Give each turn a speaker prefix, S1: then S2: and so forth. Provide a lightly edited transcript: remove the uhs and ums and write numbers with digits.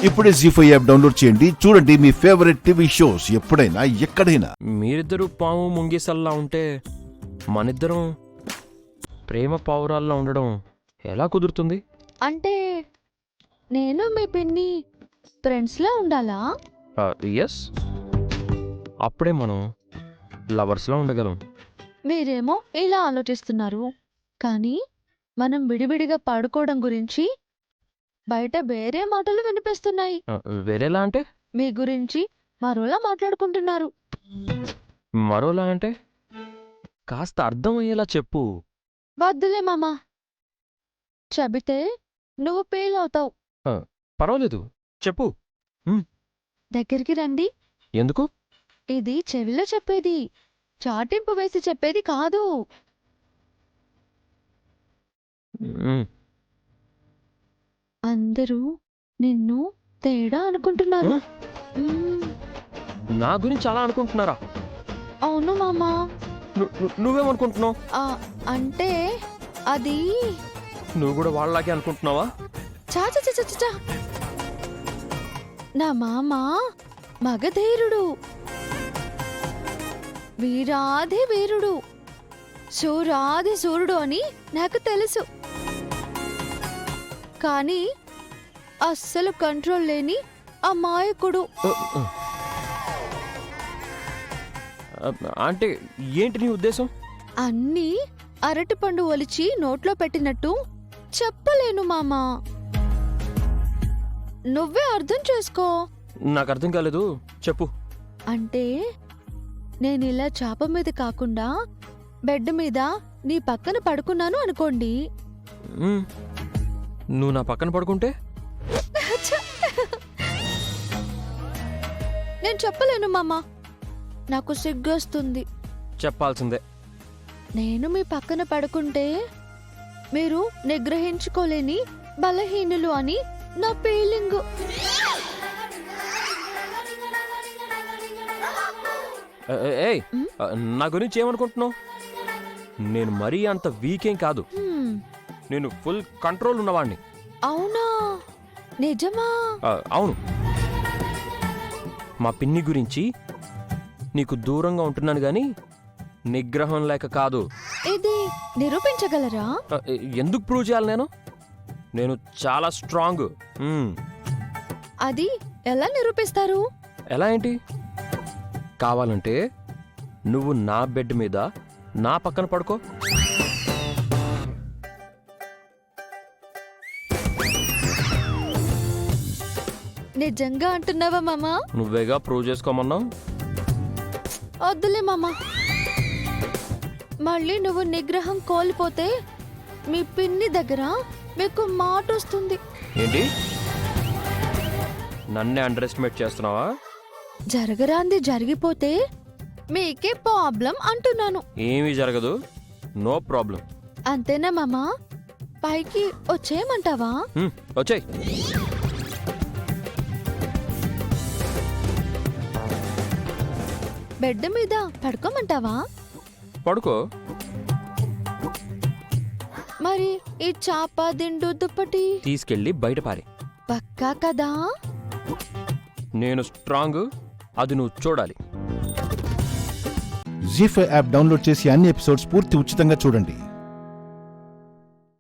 S1: ఇప్పుడే జీ5 app download చేయండి. చూడండి మీ ఫేవరెట్ టీవీ షోస్ ఎప్పుడైనా ఎక్కడైనా.
S2: మీరిద్దరూ పాము ముంగిసల్లా ఉంటే మనిద్దరం ప్రేమ పావురాల్లో ఉండడం ఎలా కుదురుతుంది?
S3: అంటే నేను మీ పిన్ని ఫ్రెండ్స్లా ఉండాలా?
S2: ఎస్, అప్పుడే మనం లవర్స్లా ఉండగలం.
S3: మీరేమో ఇలా ఆలోచిస్తున్నారు, కానీ మనం విడివిడిగా పడుకోవడం గురించి బయట వేరే మాటలు వినిపిస్తున్నాయి.
S2: వేరేలా అంటే?
S3: మీ గురించి మరోలా మాట్లాడుకుంటున్నారు.
S2: మరోలా అంటే కాస్త అర్థమయ్యేలా చెప్పు.
S3: వద్దులే మామా, చెబితే నువ్వు ఫెయిల్ అవుతావు.
S2: పర్వాలేదు, చెప్పు.
S3: దగ్గరికి రండి.
S2: ఎందుకు?
S3: ఇది చెవిలో చెప్పేది, చాటింపు వేసి చెప్పేది కాదు. అందరూ నిన్ను తేడా అనుకుంటున్నారు.
S2: నా గురించి అలా అనుకుంటున్నారా?
S3: అవును మామా.
S2: నువ్వేమనుకుంటున్నావు?
S3: అంటే అది
S2: నువ్వు కూడా వాళ్ళలాగే అనుకుంటున్నావా?
S3: చాచా, నా మామ మగధీరుడు, వీరాది వీరుడు, శూరాది సూర్యుడు అని నాకు తెలుసు. కానీ అస్సలు కంట్రోల్ లేని అమాయకుడు.
S2: అంటే ఏంటి నీ ఉద్దేశం?
S3: అన్నీ అరటిపండు ఒలిచి నోట్లో పెట్టినట్టు చెప్పలేను మామా, నువ్వే అర్థం చేసుకో.
S2: నాకు అర్థం కాలేదు, చెప్పు.
S3: అంటే నేనిలా చాప మీద కాకుండా బెడ్ మీద నీ పక్కన పడుకున్నాను అనుకోండి.
S2: నువ్వు నా పక్కన పడుకుంటే?
S3: నేను చెప్పలేను మామా, నాకు సిగ్గొస్తుంది.
S2: చెప్పాల్సిందే.
S3: నేను మీ పక్కన పడుకుంటే మీరు నిగ్రహించుకోలేని బలహీనులు అని నా ఫీలింగ్.
S2: ఏయ్, నా గురించి ఏమనుకుంటున్నావు? నేను మరీ అంత వీకేం కాదు. నేను ఫుల్ కంట్రోల్ ఉన్నవాణ్ణి.
S3: అవునా? నిజమా?
S2: అవును. మా పిన్ని గురించి నీకు దూరంగా ఉంటున్నాను గాని నిగ్రహం లేక కాదు.
S3: ఇది నిరూపించగలరా?
S2: ఎందుకు ప్రూవ్ చేయాలి? నేను చాలా స్ట్రాంగ్.
S3: అది ఎలా నిరూపిస్తారు?
S2: ఎలా ఏంటి? కావాలంటే నువ్వు నా బెడ్ మీద నా పక్కన పడుకో.
S3: నిజంగా అంటున్నావా మామా?
S2: నువ్వేగా ప్రూవ్ చేసుకోమన్నావు.
S3: వద్దులే మామా, మళ్ళీ నువ్వు నిగ్రహం కోల్పోతే మీ పిన్ని దగ్గర మీకు మాట వస్తుంది.
S2: ఏంటి? నన్నే అండర్ ఎస్టిమేట్ చేస్తున్నావా?
S3: జరగరాంది జరిగిపోతే మీకే ప్రాబ్లం అంటున్నాను.
S2: ఏమీ జరగదు, నో ప్రాబ్లం.
S3: అంతేనా మామా? పైకి వచ్చేయమంటావా?
S2: వచ్చేయ్.
S3: బెడ్ మీద పడుకోమంటావా?
S2: పడుకో.
S3: మరి ఈ చాప దిండు దుప్పటి
S2: తీసుకెళ్ళి బయట పారి.
S3: పక్కా కదా?
S2: నేను స్ట్రాంగ్, అది నువ్వు చూడాలి.
S1: జీ5 యాప్ డౌన్లోడ్ చేసి అన్ని ఎపిసోడ్స్ పూర్తి ఉచితంగా చూడండి.